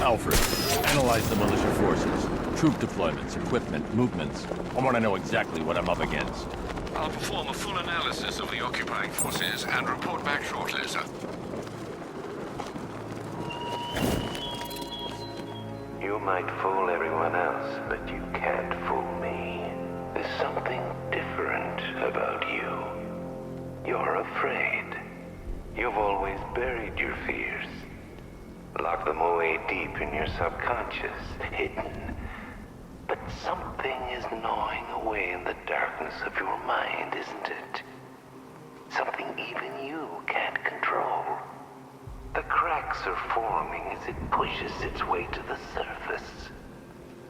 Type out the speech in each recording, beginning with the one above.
Alfred, analyze the militia forces, troop deployments, equipment, movements. I want to know exactly what I'm up against. I'll perform a full analysis of the occupying forces and report back shortly, sir. You might fool everyone else, but you can't fool me. There's something different about you. You're afraid. You've always buried your fears. Locked them away deep in your subconscious, hidden. But something is gnawing away in the darkness of your mind, isn't it? Something even you can't control. The cracks are forming as it pushes its way to the surface.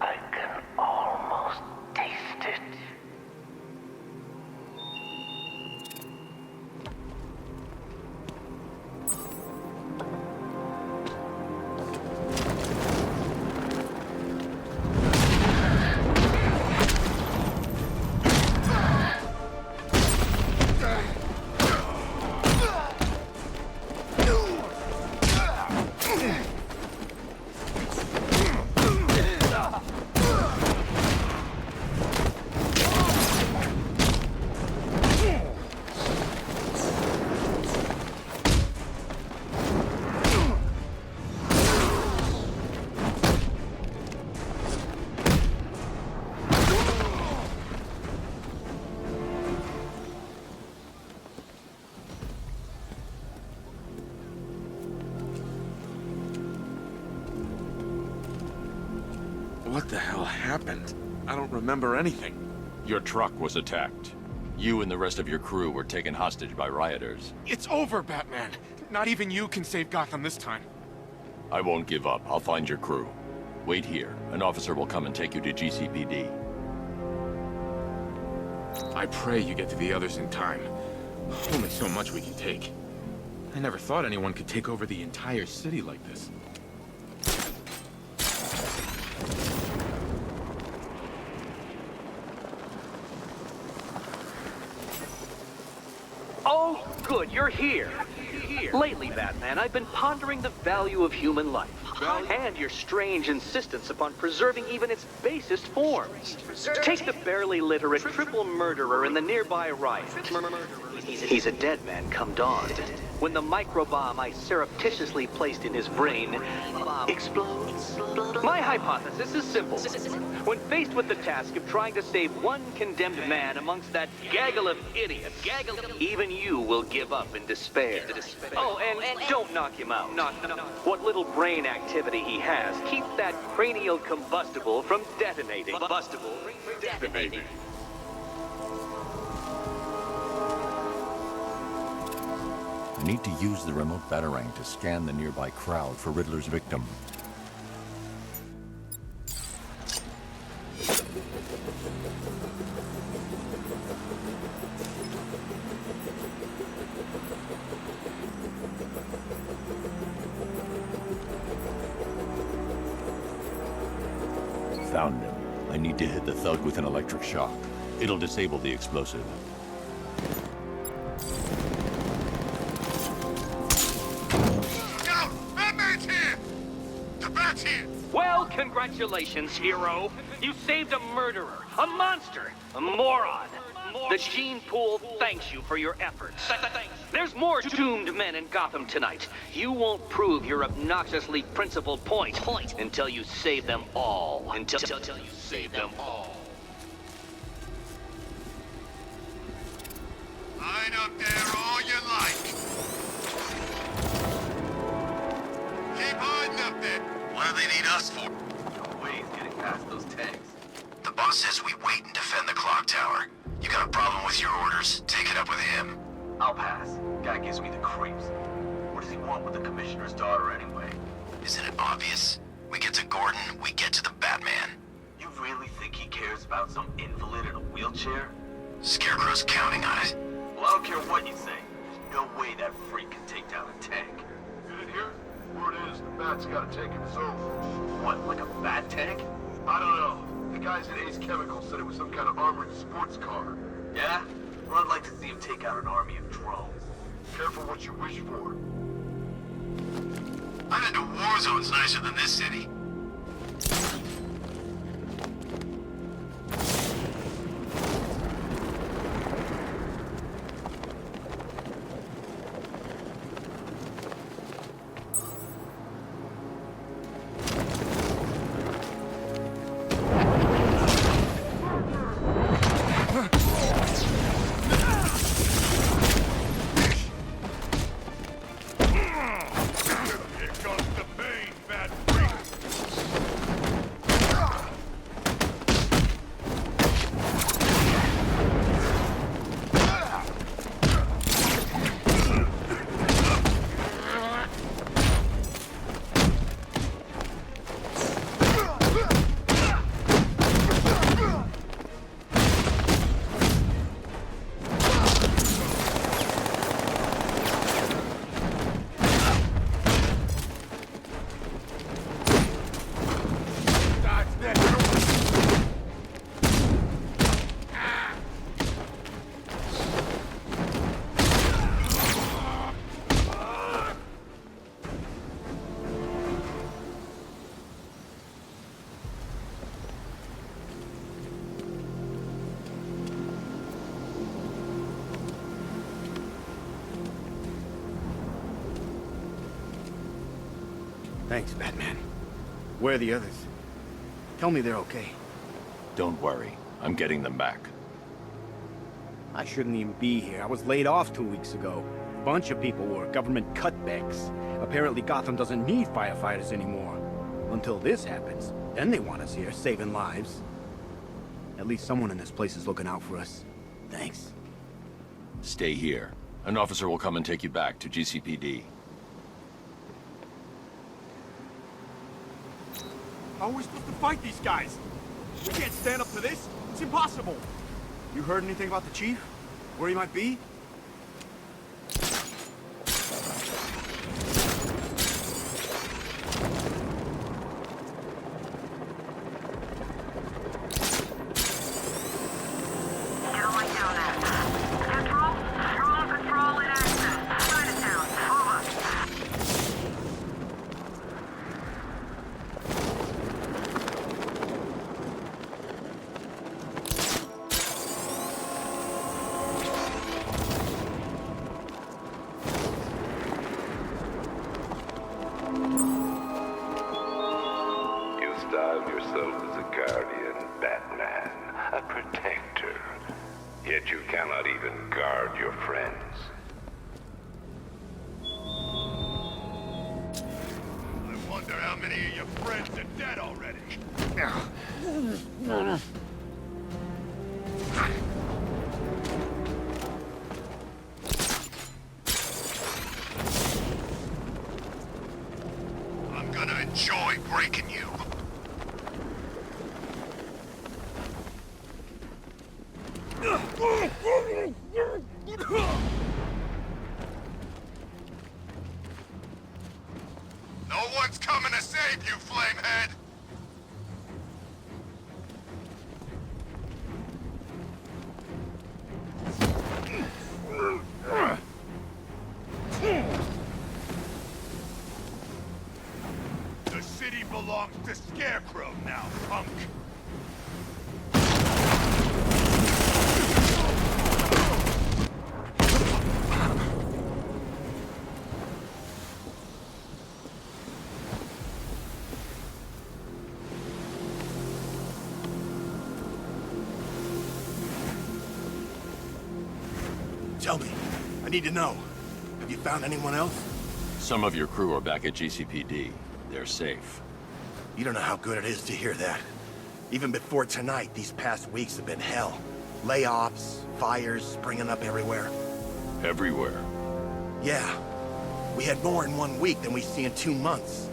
I can almost taste it. What the hell happened? I don't remember anything. Your truck was attacked. You and the rest of your crew were taken hostage by rioters. It's over, Batman. Not even you can save Gotham this time. I won't give up. I'll find your crew. Wait here. An officer will come and take you to GCPD. I pray you get to the others in time. Only so much we can take. I never thought anyone could take over the entire city like this. Oh, good, you're here. Lately, Batman, I've been pondering the value of human life. And your strange insistence upon preserving even its basest forms. Take the barely literate triple murderer in the nearby riot. He's a dead man come dawn. When the microbomb I surreptitiously placed in his brain explodes. My hypothesis is simple. When faced with the task of trying to save one condemned man amongst that gaggle of idiots, even you will give up in despair. Oh, and don't knock him out. What little brain activity he has, keep that cranial combustible from detonating. Detonating. I need to use the remote batarang to scan the nearby crowd for Riddler's victim. Found him. I need to hit the thug with an electric shock. It'll disable the explosive. Well, congratulations, hero. You saved a murderer, a monster, a moron. The gene pool thanks you for your efforts. There's more doomed men in Gotham tonight. You won't prove your obnoxiously principled point until you save them all. Until you save them all. Line up there all you like. Keep hiding up there. What do they need us for? No way he's getting past those tanks. The boss says we wait and defend the clock tower. You got a problem with your orders? Take it up with him. I'll pass. Guy gives me the creeps. What does he want with the commissioner's daughter anyway? Isn't it obvious? We get to Gordon, we get to the Batman. You really think he cares about some invalid in a wheelchair? Scarecrow's counting on it. Well, I don't care what you say. There's no way that freak can take down a tank. You didn't hear? Word is, the Bat's got a tank in his own. What, like a bat tank? I don't know. The guys at Ace Chemical said it was some kind of armored sports car. Yeah? Well, I'd like to see him take out an army of Careful what you wish for. I bet the war zone's nicer than this city. Thanks, Batman. Where are the others? Tell me they're okay. Don't worry. I'm getting them back. I shouldn't even be here. I was laid off 2 weeks ago. A bunch of people were government cutbacks. Apparently Gotham doesn't need firefighters anymore. Until this happens, then they want us here, saving lives. At least someone in this place is looking out for us. Thanks. Stay here. An officer will come and take you back to GCPD. How are we supposed to fight these guys? We can't stand up to this. It's impossible. You heard anything about the chief? Where he might be? Style yourself as a guardian, Batman, a protector. Yet you cannot even guard your friends. I wonder how many of your friends are dead already. I'm gonna enjoy breaking you. No one's coming to save you, Flamehead! The city belongs to Scarecrow now, punk! Tell me. I need to know. Have you found anyone else? Some of your crew are back at GCPD. They're safe. You don't know how good it is to hear that. Even before tonight, these past weeks have been hell. Layoffs, fires springing up everywhere. Everywhere. Yeah. We had more in 1 week than we see in 2 months.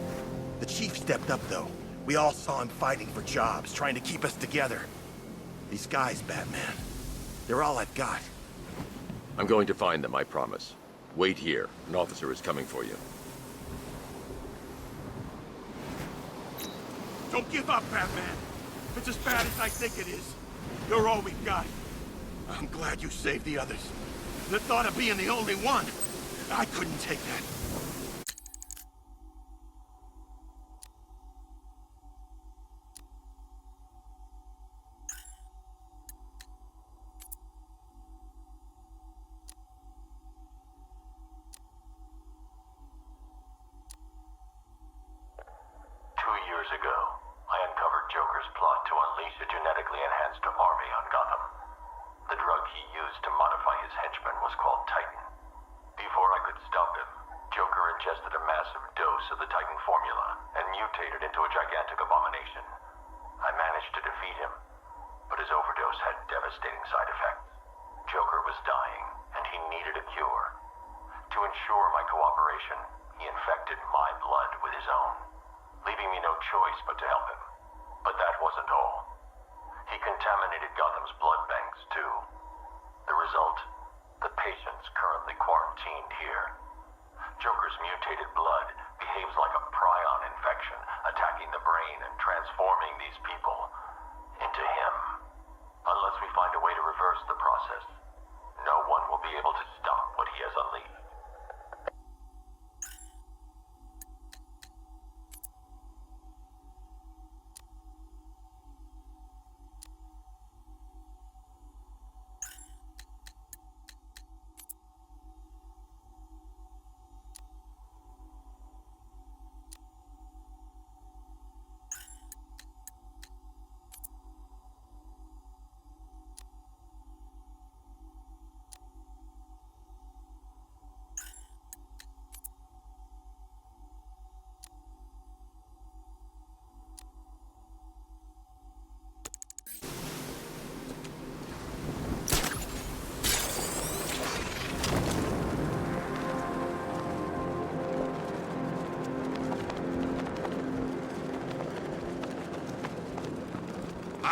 The chief stepped up, though. We all saw him fighting for jobs, trying to keep us together. These guys, Batman, they're all I've got. I'm going to find them, I promise. Wait here. An officer is coming for you. Don't give up, Batman. If it's as bad as I think it is, you're all we've got. I'm glad you saved the others. The thought of being the only one, I couldn't take that.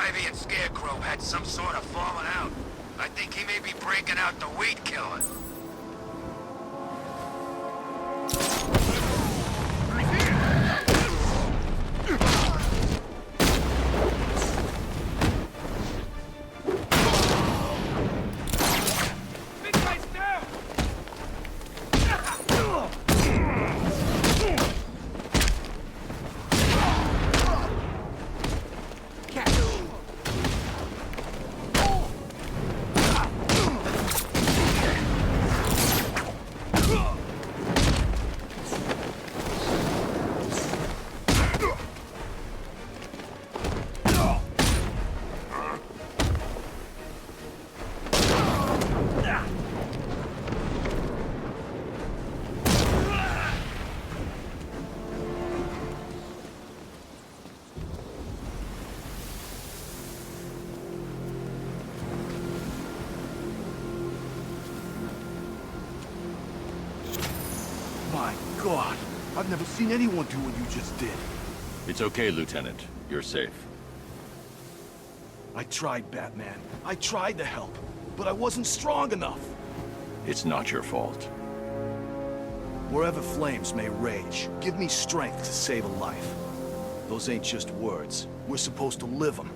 Ivy and Scarecrow had some sort of falling out. I think he may be breaking out the weed killer. My God, I've never seen anyone do what you just did. It's okay, Lieutenant. You're safe. I tried, Batman. I tried to help, but I wasn't strong enough. It's not your fault. Wherever flames may rage, give me strength to save a life. Those ain't just words. We're supposed to live them.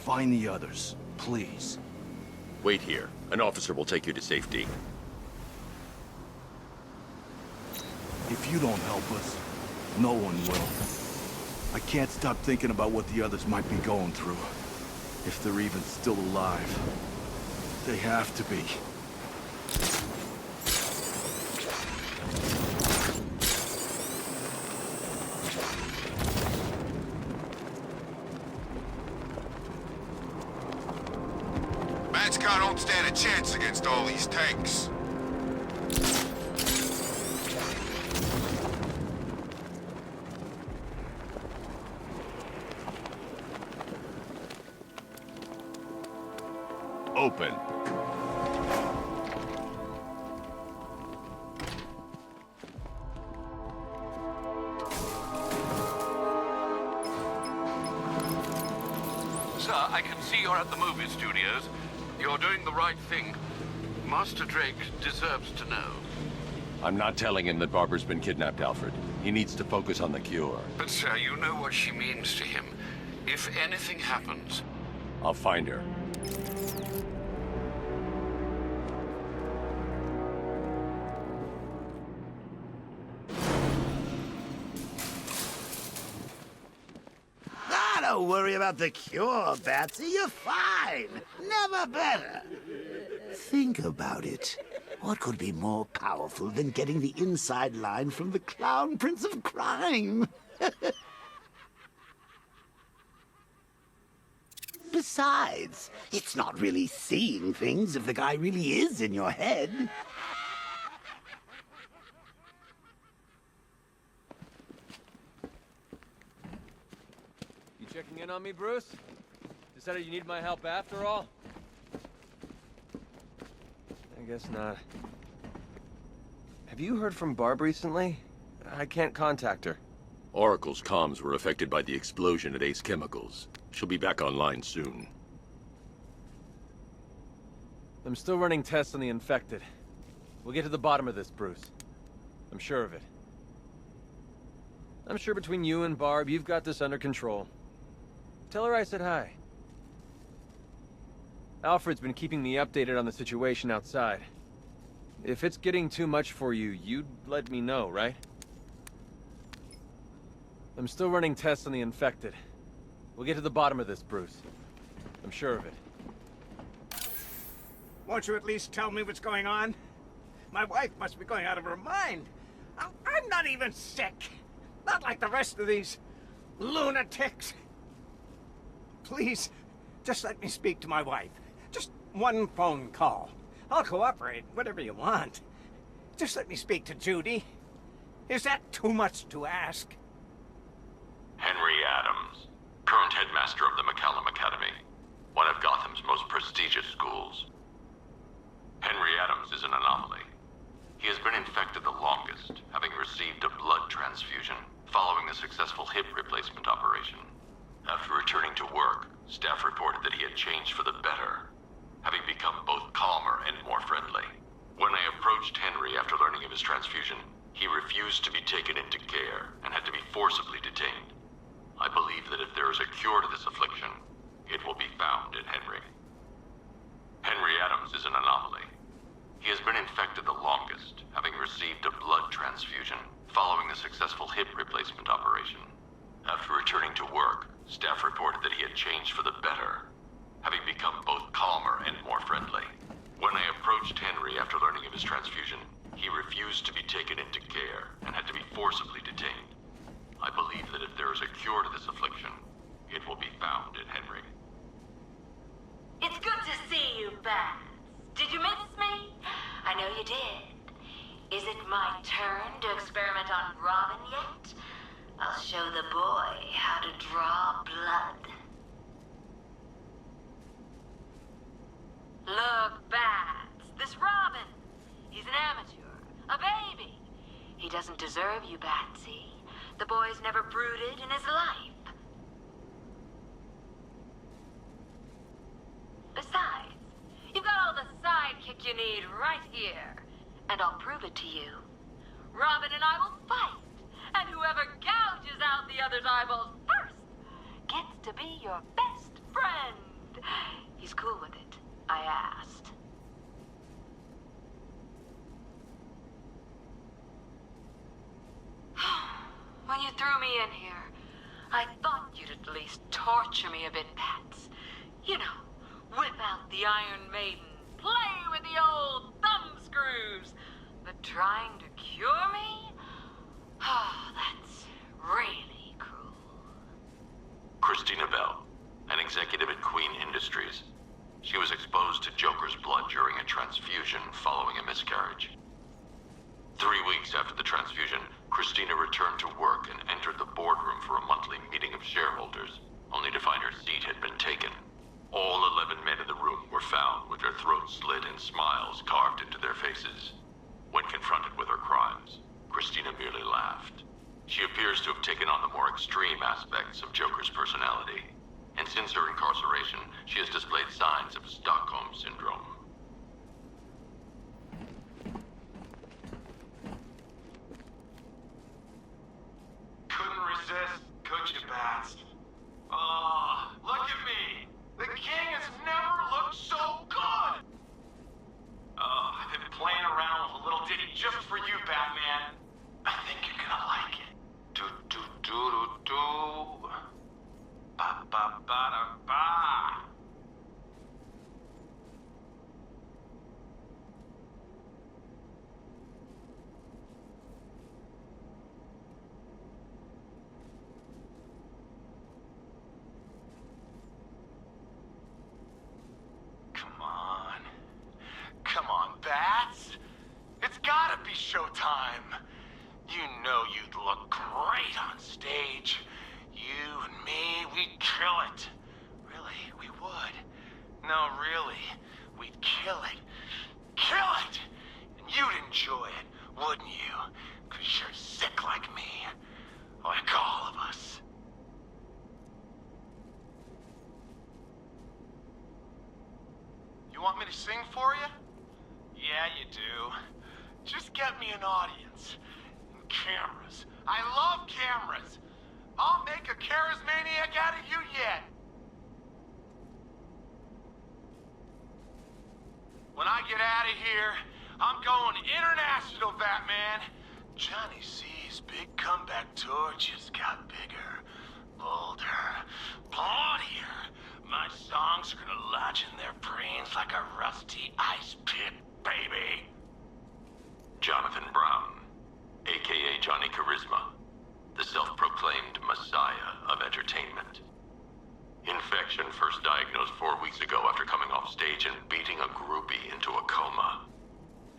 Find the others, please. Wait here. An officer will take you to safety. If you don't help us, no one will. I can't stop thinking about what the others might be going through. If they're even still alive. They have to be. Batcar don't stand a chance against all these tanks. Open. Sir, I can see you're at the movie studios. You're doing the right thing. Master Drake deserves to know. I'm not telling him that Barbara's been kidnapped, Alfred. He needs to focus on the cure. But sir, you know what she means to him. If anything happens... I'll find her. Don't worry about the cure, Batsy. You're fine. Never better. Think about it. What could be more powerful than getting the inside line from the Clown Prince of Crime? Besides, it's not really seeing things if the guy really is in your head. You checking in on me, Bruce? Decided you need my help after all? I guess not. Have you heard from Barb recently? I can't contact her. Oracle's comms were affected by the explosion at Ace Chemicals. She'll be back online soon. I'm still running tests on the infected. We'll get to the bottom of this, Bruce. I'm sure of it. I'm sure between you and Barb, you've got this under control. Tell her I said hi. Alfred's been keeping me updated on the situation outside. If it's getting too much for you, you'd let me know, right? I'm still running tests on the infected. We'll get to the bottom of this, Bruce. I'm sure of it. Won't you at least tell me what's going on? My wife must be going out of her mind. I'm not even sick. Not like the rest of these lunatics. Please, just let me speak to my wife. Just one phone call. I'll cooperate, whatever you want. Just let me speak to Judy. Is that too much to ask? Henry Adams, current headmaster of the McCallum Academy, one of Gotham's most prestigious schools. Henry Adams is an anomaly. He has been infected the longest, having received a blood transfusion following a successful hip replacement operation. After returning to work, staff reported that he had changed for the better, having become both calmer and more friendly. When I approached Henry after learning of his transfusion, he refused to be taken into care and had to be forcibly detained. I believe that if there is a cure to this affliction, it will be found in Henry. Henry Adams is an anomaly. He has been infected the longest, having received a blood transfusion following a successful hip replacement operation. After returning to work, staff reported that he had changed for the better, having become both calmer and more friendly. When I approached Henry after learning of his transfusion, he refused to be taken into care and had to be forcibly detained. I believe that if there is a cure to this affliction, it will be found in Henry. It's good to see you, Baz. Did you miss me? I know you did. Is it my turn to experiment on Robin yet? I'll show the boy how to draw blood. Look, Baz, this Robin. He's an amateur, a baby. He doesn't deserve you, Batsy. The boy's never brooded in his life. Besides, you've got all the sidekick you need right here. And I'll prove it to you. Robin and I will fight. And whoever gouges out the other's eyeballs first gets to be your best friend. He's cool with it, I asked. When you threw me in here, I thought you'd at least torture me a bit, Pats. You know, whip out the Iron Maiden, play with the old thumb screws. But trying to cure me? Oh, that's really cruel. Christina Bell, an executive at Queen Industries. She was exposed to Joker's blood during a transfusion following a miscarriage. 3 weeks after the transfusion, Christina returned to work and entered the boardroom for a monthly meeting of shareholders, only to find her seat had been taken. All 11 men in the room were found with their throats slit and smiles carved into their faces. When confronted with her crimes, Christina merely laughed. She appears to have taken on the more extreme aspects of Joker's personality, and since her incarceration, she has displayed signs of Stockholm Syndrome. Couldn't resist, could you, Bats? Oh, look at me! The king has never looked so good! I've been playing around with a little ditty just for you, Batman. I think you're gonna like it. Do do do do do. Ba showtime. You know you'd look great on stage. You and me, we'd kill it. Really, we would. No, really, we'd kill it. Kill it! And you'd enjoy it, wouldn't you? 'Cause you're sick like me. Like all of us. You want me to sing for you? Yeah, you do. Just get me an audience. And cameras. I love cameras. I'll make a charismaniac out of you yet. When I get out of here, I'm going international, Batman. Johnny C's big comeback tour just got bigger, bolder, bloodier. My songs are gonna lodge in their brains like a rusty ice pick, baby. Jonathan Brown, aka Johnny Charisma, the self-proclaimed messiah of entertainment. Infection first diagnosed 4 weeks ago after coming off stage and beating a groupie into a coma.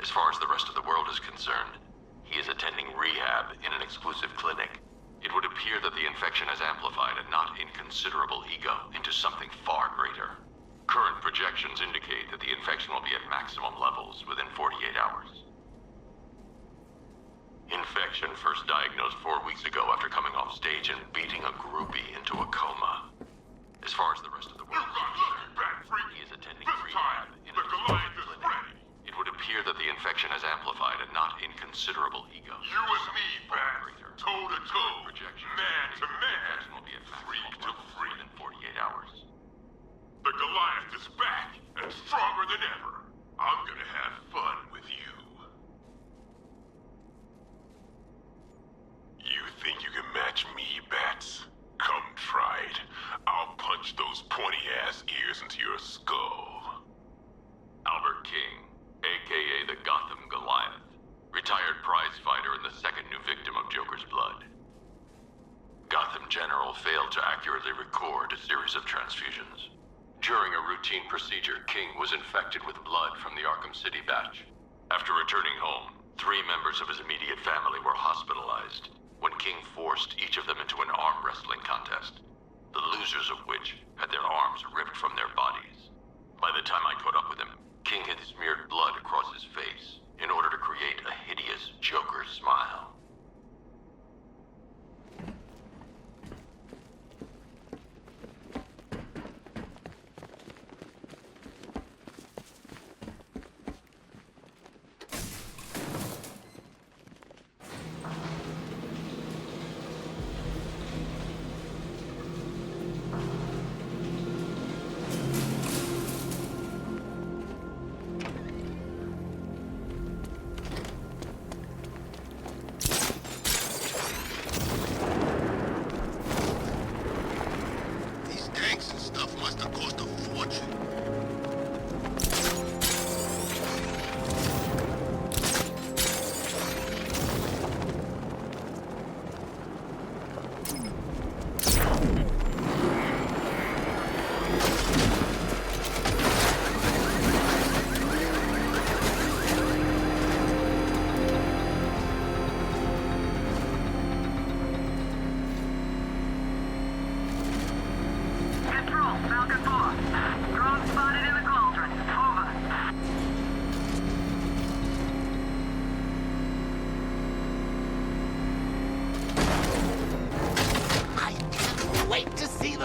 As far as the rest of the world is concerned, he is attending rehab in an exclusive clinic. It would appear that the infection has amplified a not inconsiderable ego into something far greater. Current projections indicate that the infection will be at maximum levels within 48 hours. Infection first diagnosed 4 weeks ago after coming off stage and beating a groupie into a coma. As far as the rest of the world is concerned, he is attending rehab in an exclusive clinic. It would appear that the infection has amplified a not inconsiderable ego. You and me, Bat, toe to toe, man to man, freak to freak. Within 48 hours. The Goliath is back and stronger than ever. I'm gonna have fun with you. You think you can match me, Bats? Come try it. I'll punch those pointy-ass ears into your skull. Albert King, aka the Gotham Goliath, retired prize fighter and the second new victim of Joker's blood. Gotham General failed to accurately record a series of transfusions. During a routine procedure, King was infected with blood from the Arkham City batch. After returning home, 3 members of his immediate family were hospitalized when King forced each of them into an arm wrestling contest, the losers of which had their arms ripped from their bodies. By the time I caught up with him, King had smeared blood across his face in order to create a hideous Joker smile.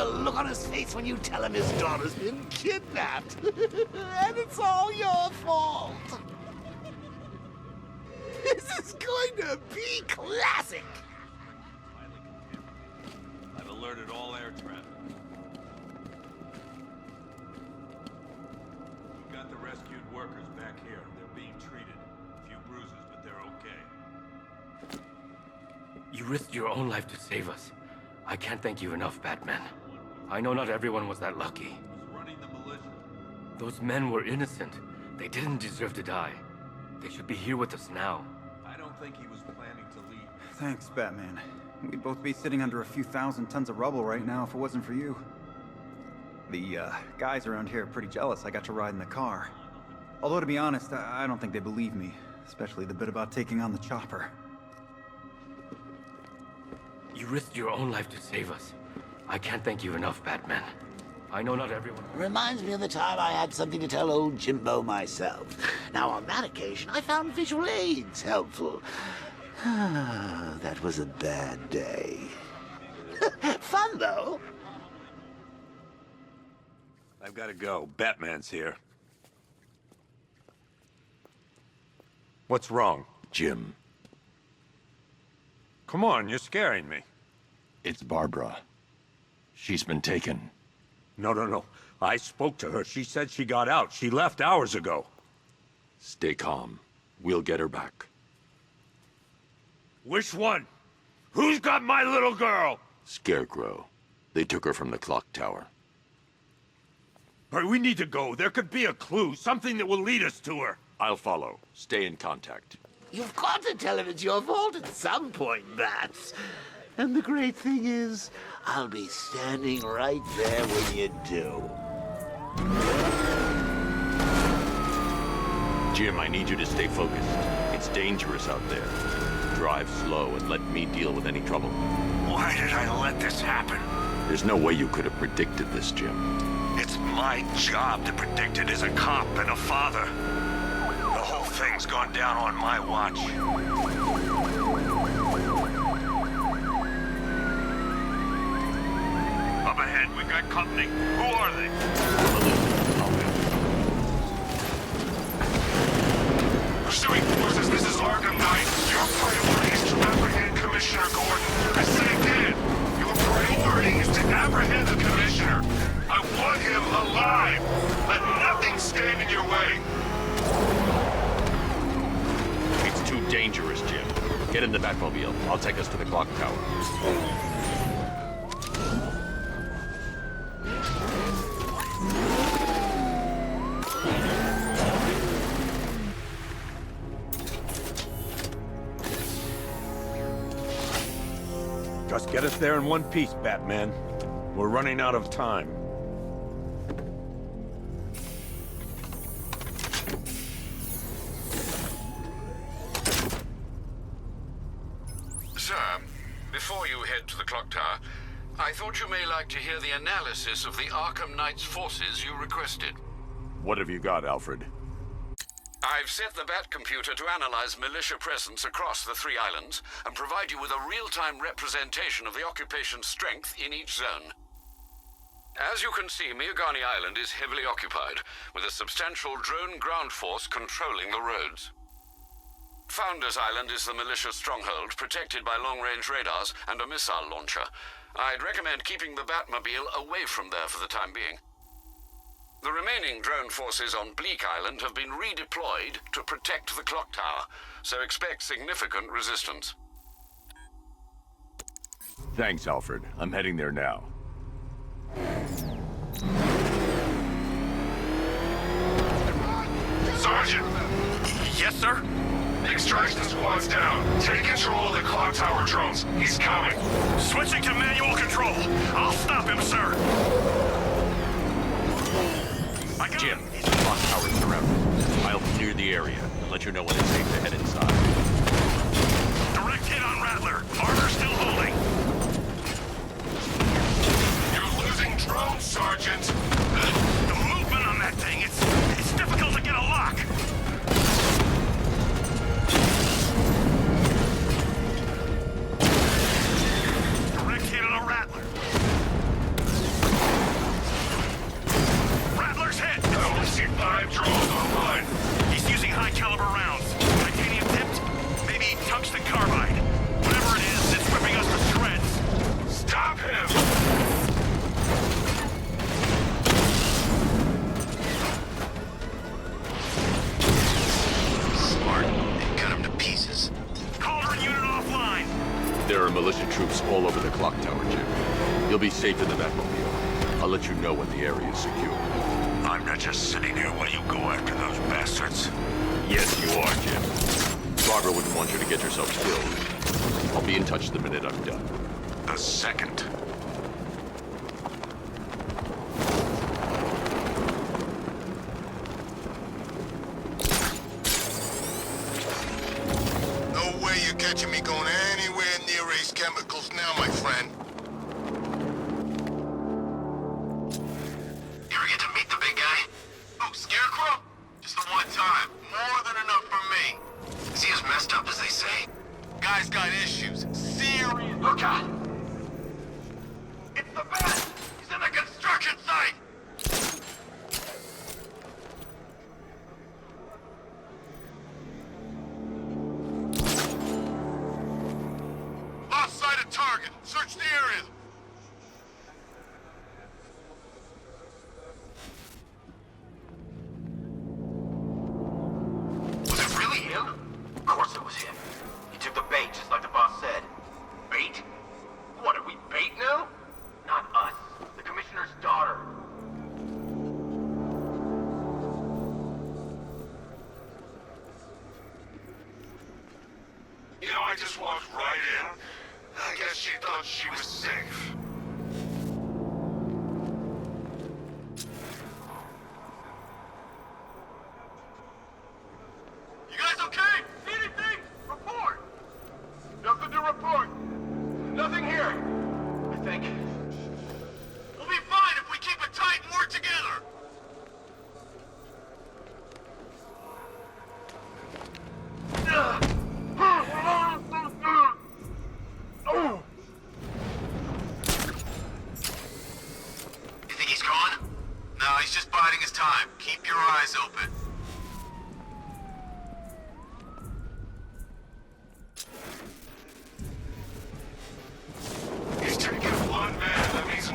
Look on his face when you tell him his daughter's been kidnapped. And it's all your fault. This is going to be classic. I've alerted all air traffic. We've got the rescued workers back here. They're being treated. A few bruises, but they're okay. You risked your own life to save us. I can't thank you enough, Batman. I know not everyone was that lucky. Running the militia. Those men were innocent. They didn't deserve to die. They should be here with us now. I don't think he was planning to leave. Thanks, Batman. We'd both be sitting under a few thousand tons of rubble right now if it wasn't for you. The guys around here are pretty jealous I got to ride in the car. Although, to be honest, I don't think they believe me. Especially the bit about taking on the chopper. You risked your own life to save us. I can't thank you enough, Batman. I know not everyone... Reminds me of the time I had something to tell old Jimbo myself. Now, on that occasion, I found visual aids helpful. That was a bad day. Fun, though. I've got to go. Batman's here. What's wrong? Jim, Come on, you're scaring me. it's Barbara. She's been taken. No. I spoke to her. She said she got out. She left hours ago. Stay calm. We'll get her back. Which one? Who's got my little girl? Scarecrow. They took her from the clock tower. All right, we need to go. There could be a clue, something that will lead us to her. I'll follow. Stay in contact. You've got to tell him it's your fault at some point, Bats. And the great thing is, I'll be standing right there when you do. Jim, I need you to stay focused. It's dangerous out there. Drive slow and let me deal with any trouble. Why did I let this happen? There's no way you could have predicted this, Jim. It's my job to predict it as a cop and a father. The whole thing's gone down on my watch. Up ahead, we got company. Who are they? Pursuing forces, this is Arkham Knight. Your priority is to apprehend Commissioner Gordon. I say again, your priority is to apprehend the Commissioner. I want him alive. Let nothing stand in your way. It's too dangerous, Jim. Get in the Batmobile. I'll take us to the clock tower. Just get us there in one piece, Batman. We're running out of time. Sir, before you head to the clock tower, I thought you may like to hear the analysis of the Arkham Knight's forces you requested. What have you got, Alfred? I've set the Bat computer to analyze militia presence across the 3 islands and provide you with a real-time representation of the occupation's strength in each zone. As you can see, MiKeYROG Island is heavily occupied, with a substantial drone ground force controlling the roads. Founders Island is the militia stronghold, protected by long-range radars and a missile launcher. I'd recommend keeping the Batmobile away from there for the time being. The remaining drone forces on Bleake Island have been redeployed to protect the clock tower, so expect significant resistance. Thanks, Alfred. I'm heading there now. Sergeant! Yes, sir? Extraction squad's down. Take control of the clock tower drones. He's coming. Switching to manual control. I'll stop him, sir. Jim, the clock tower's surrounded. I'll clear the area and let you know when it's safe to head inside. Direct hit on Rattler. Armor's still holding. You're losing drones, Sergeant. The movement on that thing, it's difficult to get a lock. Direct hit on a Rattler. Rattler's hit. I only see 5 drones online. He's using high-caliber rounds. Titanium tipped? Maybe tungsten carbide. Whatever it is, it's ripping us to shreds. Stop him! Smart. They cut him to pieces. Calder unit offline. There are militia troops all over the clock tower, Jim. You'll be safe in the Batmobile. I'll let you know when the area is secure. I'm not just sitting here while you go after those bastards. Yes, you are, Jim. Barbara wouldn't want you to get yourself killed. I'll be in touch the minute I'm done. The second. you catching me going anywhere near Ace Chemicals now, my friend. You ever get to meet the big guy? Oh, Scarecrow? Just the one time. More than enough for me. Is he as messed up as they say? Guy's got issues. Serious. Look out! It's the Bat! He's in the construction site! Lost sight of target. Search the area. Was it really him? Of course it was him. He took the bait, just like the boss said. Bait? What, are we bait now? Not us. The Commissioner's daughter. You know, I just walked right in. I guess she thought she was safe. You guys okay? See anything? Report! Nothing to report. Nothing here. I think. We'll be fine if we keep it tight and work together. You think he's gone? No, he's just biding his time. Keep your eyes open. He's taking one man, that means...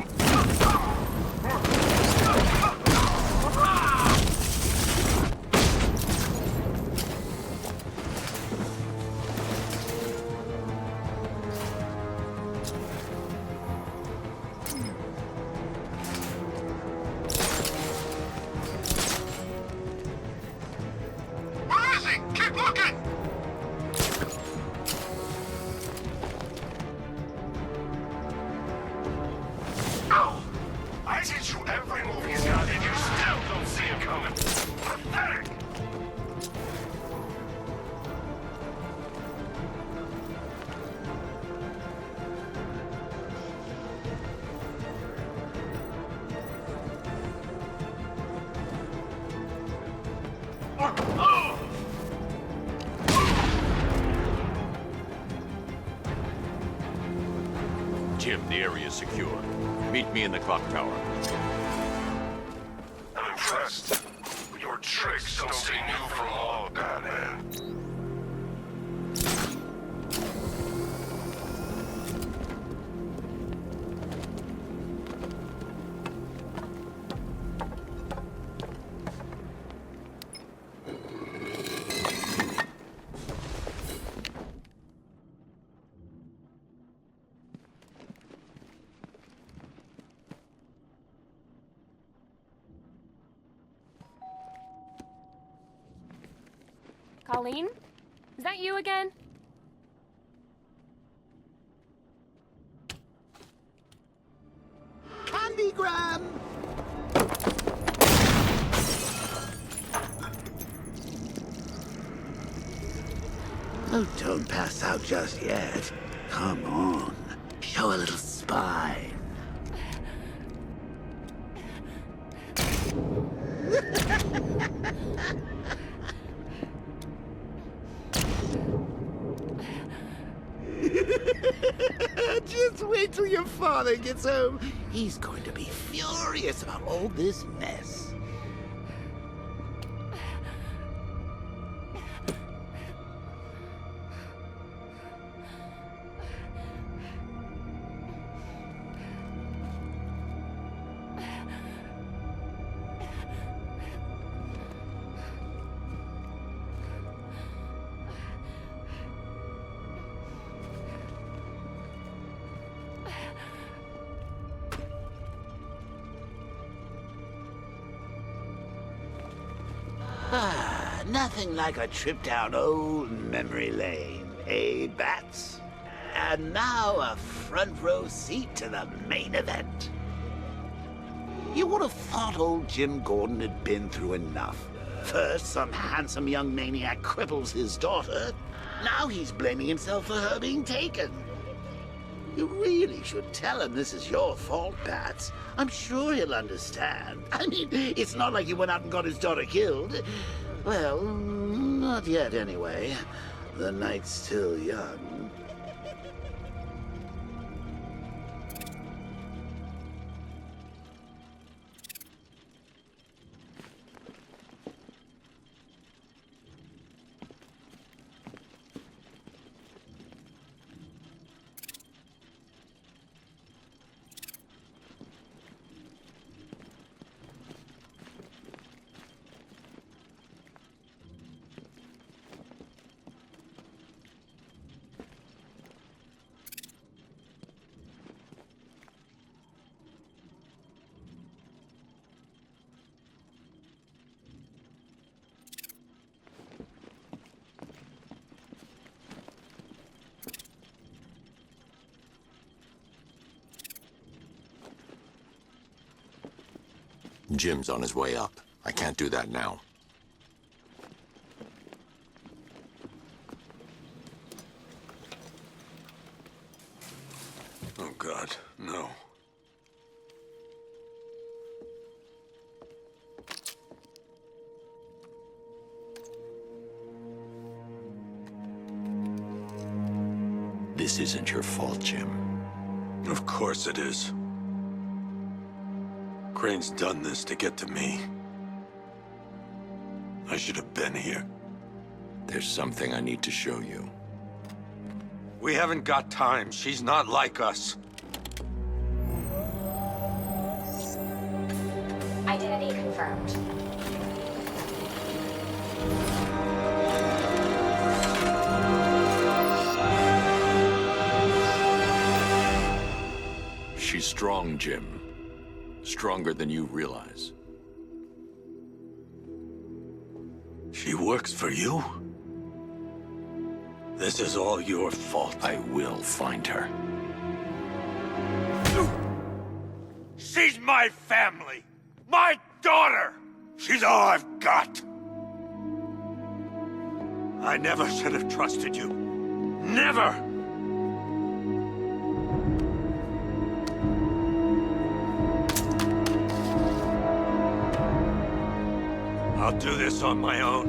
Where is he? Keep looking! Ow! I teach you every move he's got, and you still don't see him coming. Pathetic! Oh! Jim, the area is secure. Meet me in the clock tower. I'm impressed. Your tricks don't stay new for long, Batman. Colleen? Is that you again? Candygram! Oh, don't pass out just yet. Come on. Show a little spine. Just wait till your father gets home. He's going to be furious about all this mess. Nothing like a trip down old memory lane, eh, Bats? And now a front row seat to the main event. You would have thought old Jim Gordon had been through enough. First, some handsome young maniac cripples his daughter. Now he's blaming himself for her being taken. You really should tell him this is your fault, Bats. I'm sure he'll understand. I mean, it's not like you went out and got his daughter killed. Well, not yet anyway. The night's still young. Jim's on his way up. I can't do that now. Oh, God, no. This isn't your fault, Jim. Of course it is. Crane's done this to get to me. I should have been here. There's something I need to show you. We haven't got time. She's not like us. Identity confirmed. She's strong, Jim. Stronger than you realize. She works for you? This is all your fault. I will find her. She's my family! My daughter! She's all I've got! I never should have trusted you. Never! I'll do this on my own.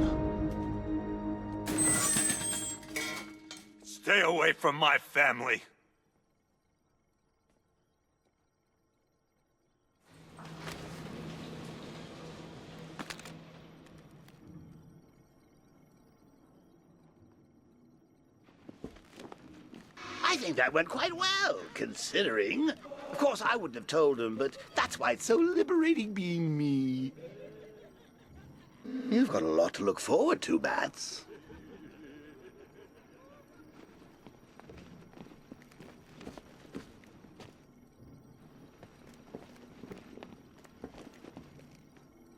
Stay away from my family. I think that went quite well, considering. Of course, I wouldn't have told him, but that's why it's so liberating being me. You've got a lot to look forward to, Bats.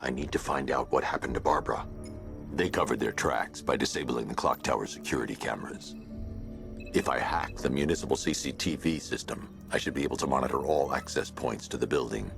I need to find out what happened to Barbara. They covered their tracks by disabling the clock tower security cameras. If I hack the municipal CCTV system, I should be able to monitor all access points to the building.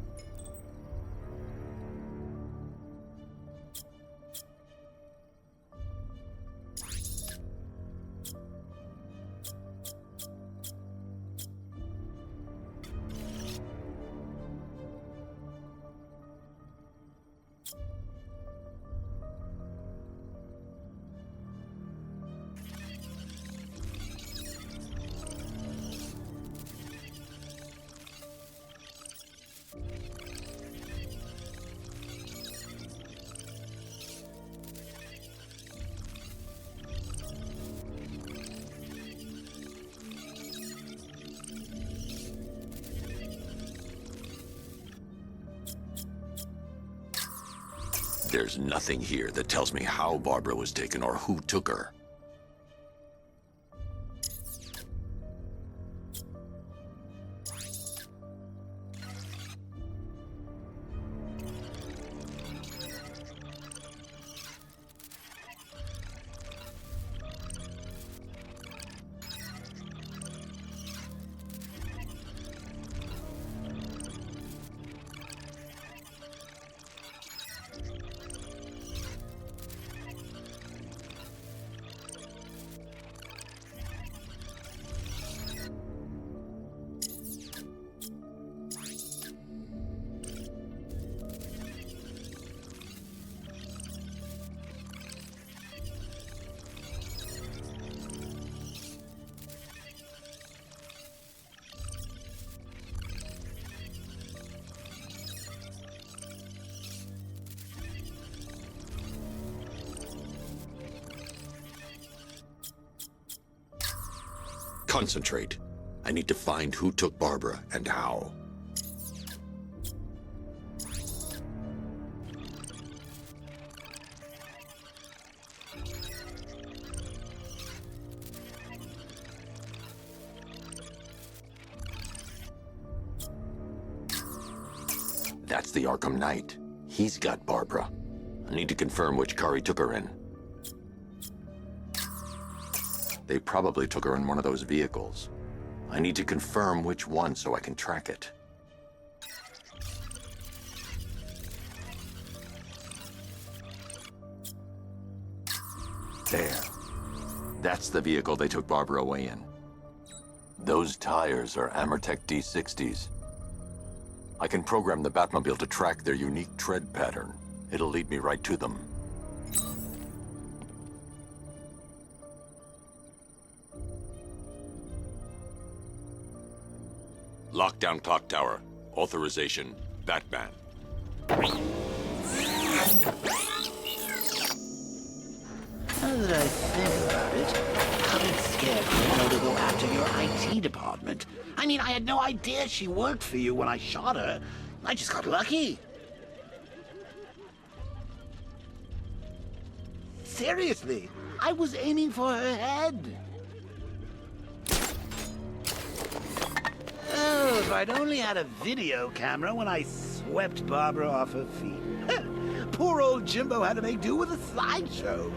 There's nothing here that tells me how Barbara was taken or who took her. Concentrate. I need to find who took Barbara and how. That's the Arkham Knight. He's got Barbara. I need to confirm which car he took her in. They probably took her in one of those vehicles. I need to confirm which one so I can track it. There. That's the vehicle they took Barbara away in. Those tires are Amertech D60s. I can program the Batmobile to track their unique tread pattern. It'll lead me right to them. Lockdown clock tower. Authorization, Batman. Now that I think about it, how did Scarecrow know to go after your IT department? I mean, I had no idea she worked for you when I shot her. I just got lucky. Seriously, I was aiming for her head. Oh, if I'd only had a video camera when I swept Barbara off her feet. Poor old Jimbo had to make do with a slideshow.